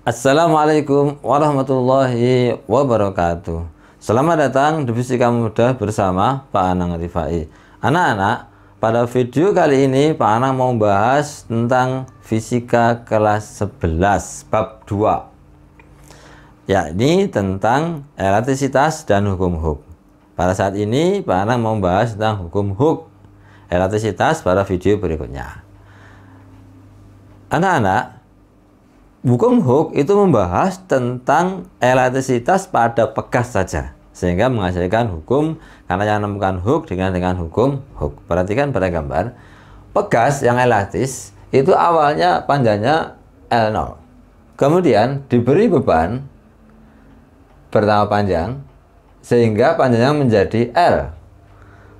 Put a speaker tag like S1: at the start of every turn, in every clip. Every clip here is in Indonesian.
S1: Assalamualaikum warahmatullahi wabarakatuh. Selamat datang di Fisika Mudah bersama Pak Anang Rifai. Anak-anak, pada video kali ini Pak Anang mau bahas tentang fisika kelas 11 bab 2, yakni tentang elastisitas dan hukum Hooke. Pada saat ini Pak Anang mau bahas tentang hukum Hooke, elastisitas pada video berikutnya. Anak-anak, hukum Hooke itu membahas tentang elastisitas pada pegas saja, sehingga menghasilkan hukum karena yang menemukan Hooke dengan hukum Hooke. Perhatikan pada gambar, pegas yang elastis itu awalnya panjangnya L0, kemudian diberi beban bertambah panjang sehingga panjangnya menjadi L.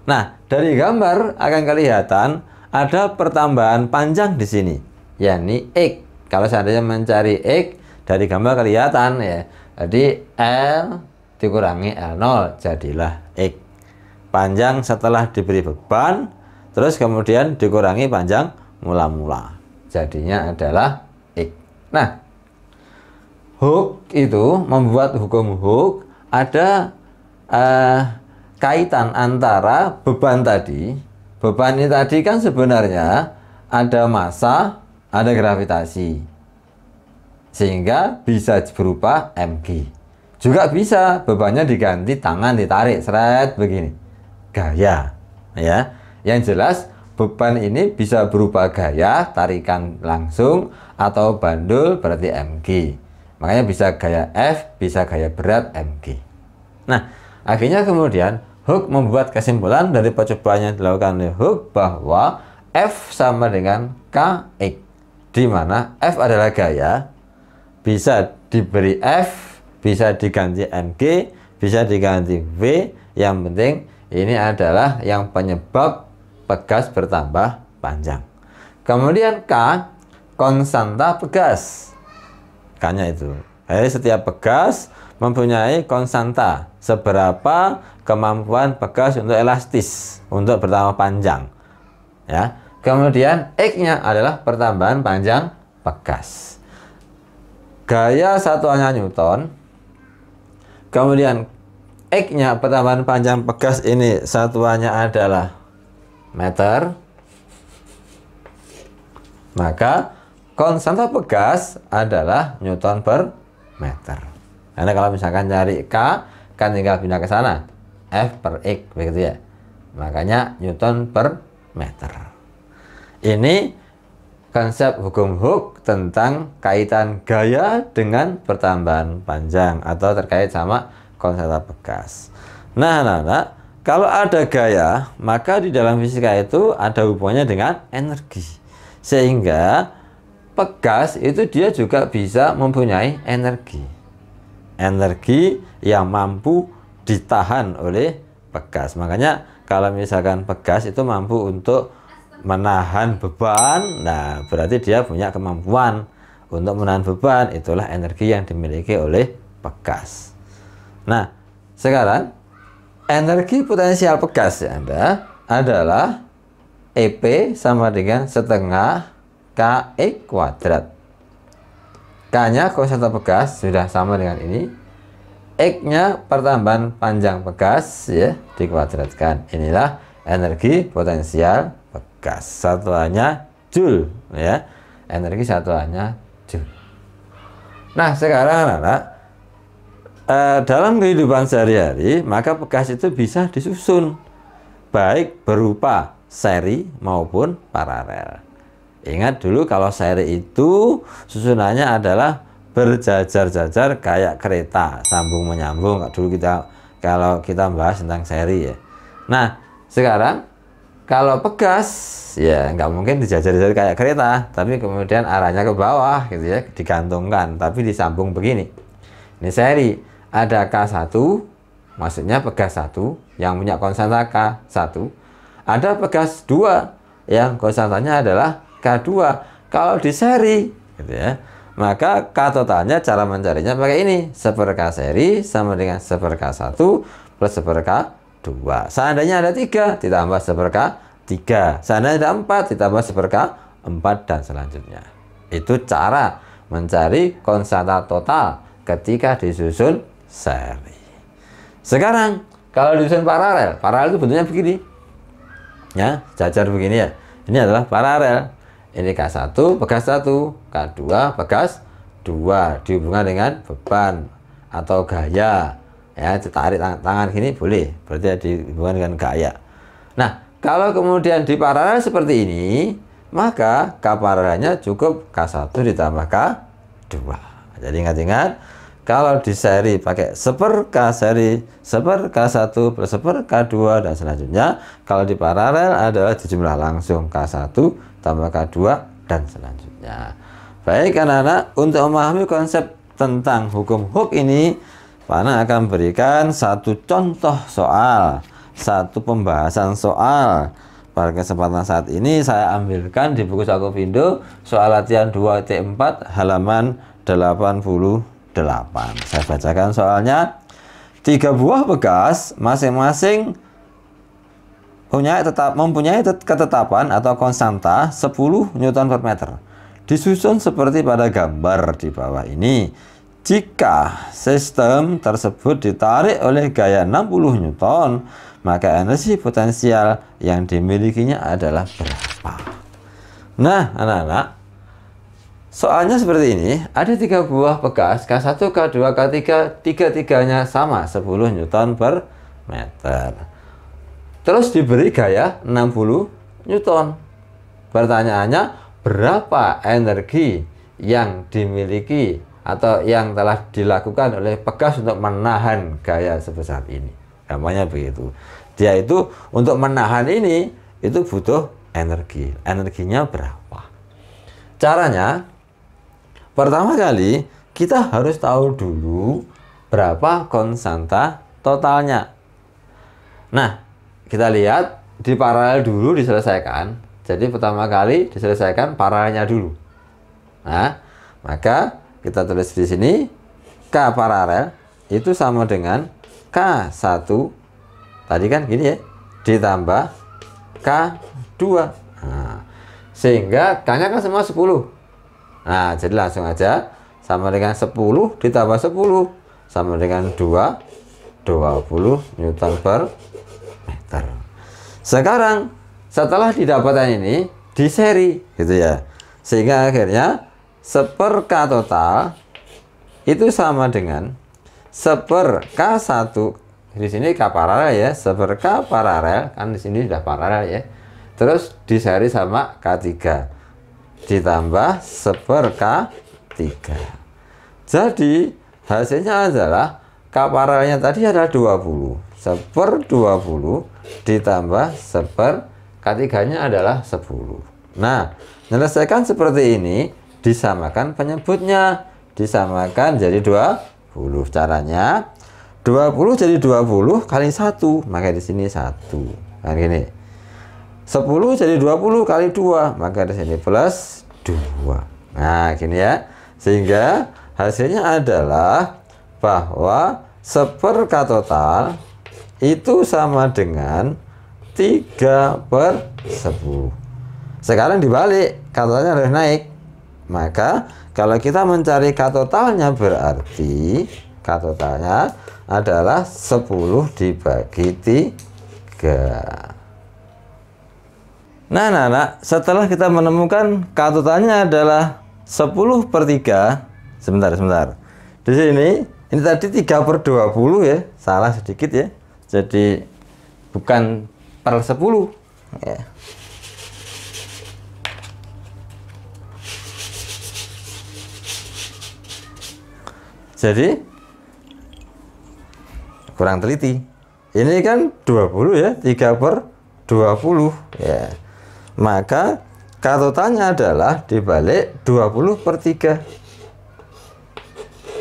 S1: Nah, dari gambar akan kelihatan ada pertambahan panjang di sini, yakni X. Kalau seandainya mencari X dari gambar kelihatan ya. Jadi L dikurangi L0 jadilah X. Panjang setelah diberi beban, terus kemudian dikurangi panjang mula-mula. Jadinya adalah X. Nah, Hooke itu membuat hukum Hooke ada kaitan antara beban tadi. Beban ini tadi kan sebenarnya ada massa, ada gravitasi, sehingga bisa berupa mg. Juga bisa bebannya diganti tangan ditarik seret begini, gaya ya. Yang jelas beban ini bisa berupa gaya tarikan langsung atau bandul berarti mg. Makanya bisa gaya F, bisa gaya berat mg. Nah, akhirnya kemudian Hooke membuat kesimpulan dari percobaan yang dilakukan oleh Hooke bahwa F sama dengan Kx, di mana F adalah gaya, bisa diberi F, bisa diganti mg, bisa diganti V. Yang penting ini adalah yang penyebab pegas bertambah panjang. Kemudian K, konstanta pegas. K-nya itu, jadi setiap pegas mempunyai konstanta, seberapa kemampuan pegas untuk elastis, untuk bertambah panjang ya. Kemudian X-nya adalah pertambahan panjang pegas. Gaya satuannya Newton. Kemudian X-nya pertambahan panjang pegas ini satuannya adalah meter. Maka konstanta pegas adalah Newton per meter. Karena kalau misalkan cari K, kan tinggal pindah ke sana. F per X, begitu ya. Makanya Newton per meter. Ini konsep hukum Hooke tentang kaitan gaya dengan pertambahan panjang atau terkait sama konstanta pegas. Nah, kalau ada gaya, maka di dalam fisika itu ada hubungannya dengan energi. Sehingga pegas itu dia juga bisa mempunyai energi. Energi yang mampu ditahan oleh pegas. Makanya kalau misalkan pegas itu mampu untuk menahan beban, nah berarti dia punya kemampuan untuk menahan beban. Itulah energi yang dimiliki oleh pegas. Nah, sekarang energi potensial pegas adalah EP sama dengan setengah Kx kuadrat. K-nya konstanta pegas sudah sama dengan ini. X-nya pertambahan panjang pegas ya, dikuadratkan. Inilah energi potensial pegas. Satuannya Joule ya. Energi satuannya Joule. Nah, sekarang anak-anak, dalam kehidupan sehari-hari maka pegas itu bisa disusun baik berupa seri maupun paralel. Ingat dulu kalau seri itu susunannya adalah berjajar-jajar kayak kereta, sambung menyambung. Dulu kalau kita bahas tentang seri ya. Nah, sekarang kalau pegas ya nggak mungkin dijajar-jajar kayak kereta, tapi kemudian arahnya ke bawah gitu ya, digantungkan tapi disambung begini. Ini seri, ada K1, maksudnya pegas 1 yang punya konstanta K1. Ada pegas 2 yang konstantanya adalah K2. Kalau di seri gitu ya, maka K totalnya cara mencarinya pakai ini. 1/K seri sama dengan 1/K1 plus 1/K2. Seandainya ada 3 ditambah 1/K3. Seandainya ada 4 ditambah 1/K4 dan selanjutnya. Itu cara mencari konstanta total ketika disusun seri. Sekarang kalau disusun paralel, paralel itu bentuknya begini. Ya, jajar begini ya. Ini adalah paralel. Ini K1 pegas 1, K2 pegas 2, dihubungkan dengan beban atau gaya. Ya, tarik tangan gini boleh, berarti dihubungkan dengan gaya. Nah, kalau kemudian di paralel seperti ini, maka K paralelnya cukup K1 ditambah K2. Jadi ingat-ingat, kalau di seri pakai seper K seri, seper K1 plus seper K2 dan selanjutnya. Kalau di paralel adalah dijumlah langsung K1 tambah K2 dan selanjutnya. Baik anak-anak, untuk memahami konsep tentang hukum Hooke ini, Pana akan berikan satu contoh soal, satu pembahasan soal. Pada kesempatan saat ini saya ambilkan di buku Saku Pindo soal latihan 2T4 halaman 88. Saya bacakan soalnya. 3 buah bekas masing-masing mempunyai ketetapan atau konstanta 10 Newton per meter. Disusun seperti pada gambar di bawah ini. Jika sistem tersebut ditarik oleh gaya 60 Newton, maka energi potensial yang dimilikinya adalah berapa? Nah, anak-anak, soalnya seperti ini. Ada 3 buah bekas K1, K2, K3, tiga-tiganya sama 10 Newton per meter. Terus diberi gaya 60 Newton. Pertanyaannya, berapa energi yang dimiliki atau yang telah dilakukan oleh bekas untuk menahan gaya sebesar ini? Gampangnya begitu. Dia itu untuk menahan ini itu butuh energi. Energinya berapa? Caranya, pertama kali kita harus tahu dulu berapa konstanta totalnya. Nah, kita lihat di paralel dulu diselesaikan. Jadi pertama kali diselesaikan paralelnya dulu. Nah, maka kita tulis di sini K paralel itu sama dengan K1 tadi kan gini ya, ditambah K2. Nah, sehingga K-nya kan semua 10. Nah, jadi langsung aja sama dengan 10 ditambah 10 sama dengan 20 Newton per meter. Sekarang setelah didapatkan ini di seri gitu ya, sehingga akhirnya seper K total itu sama dengan seper K1. Di sini K paralel ya, seper K paralel kan di sini sudah paralel ya. Terus di seri sama K3 ditambah seper K3. Jadi hasilnya adalah K paralelnya tadi adalah 20. Seper 20 ditambah seper K3-nya adalah 10. Nah, menyelesaikan seperti ini, disamakan penyebutnya, disamakan jadi 20. Caranya 20 jadi 20 kali 1, maka di sini 1. Kan gini. 10 jadi 20 kali 2, maka di sini plus 2. Nah, gini ya. Sehingga hasilnya adalah bahwa seper K total itu sama dengan 3/10. Sekarang dibalik, K totalnya harus naik. Maka kalau kita mencari K totalnya, berarti K totalnya adalah 10 dibagi 3. Nah, anak-anak, setelah kita menemukan K totalnya adalah 10/3. Sebentar. Di sini, ini tadi 3/20 ya. Salah sedikit ya. Jadi bukan per 10 ya. Jadi kurang teliti. Ini kan 20 ya, 3/20 ya. Maka K totalnya adalah dibalik 20/3.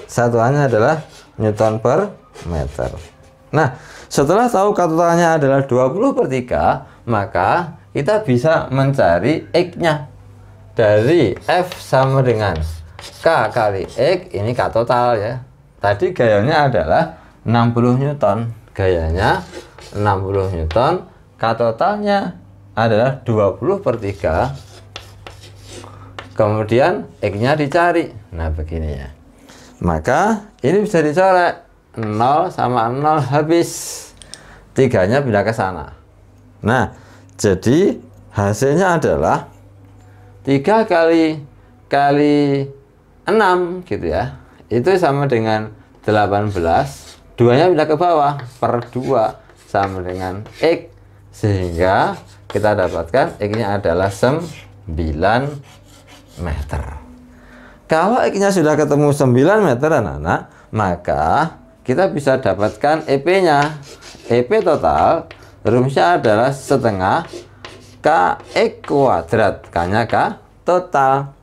S1: Satuannya adalah Newton per meter. Nah, setelah tahu K totalnya adalah 20/3, maka kita bisa mencari X-nya. Dari F sama dengan K kali X, ini K total ya. Tadi gayanya adalah 60 Newton. Gayanya 60 Newton. K totalnya adalah 20/3 kemudian X-nya dicari. Nah begini ya, maka ini bisa dicoret, 0 sama 0 habis, 3-nya pindah ke sana. Nah jadi hasilnya adalah 3 kali 6 gitu ya, itu sama dengan 18, 2-nya pindah ke bawah, per 2 sama dengan X, sehingga kita dapatkan X-nya adalah 9 meter. Kalau X-nya sudah ketemu 9 meter anak-anak, maka kita bisa dapatkan EP-nya. EP total rumusnya adalah setengah KX kuadrat, K-nya K total.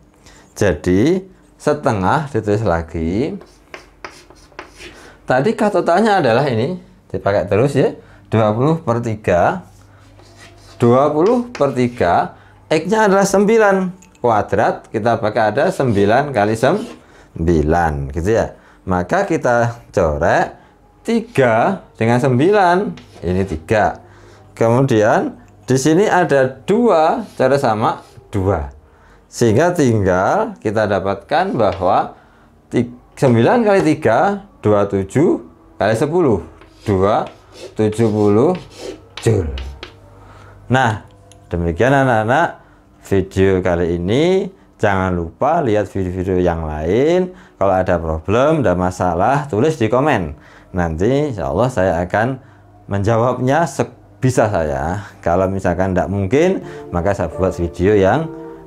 S1: Jadi setengah ditulis lagi. Tadi K totalnya adalah ini, dipakai terus ya, 20 per 3. 20 per 3, X-nya adalah 9 kuadrat, kita pakai ada 9 kali 9 gitu ya. Maka kita coret 3 dengan 9, ini 3. Kemudian di sini ada 2, cara sama 2. Sehingga tinggal kita dapatkan bahwa 9 kali 3, 27 kali 10, 270 Joule. Nah, demikian anak-anak video kali ini. Jangan lupa lihat video-video yang lain. Kalau ada problem dan masalah, tulis di komen. Nanti insya Allah saya akan menjawabnya sebisa saya. Kalau misalkan tidak mungkin, maka saya buat video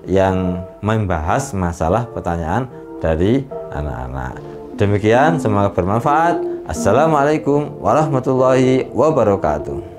S1: yang membahas masalah pertanyaan dari anak-anak. Demikian, semoga bermanfaat. Assalamualaikum warahmatullahi wabarakatuh.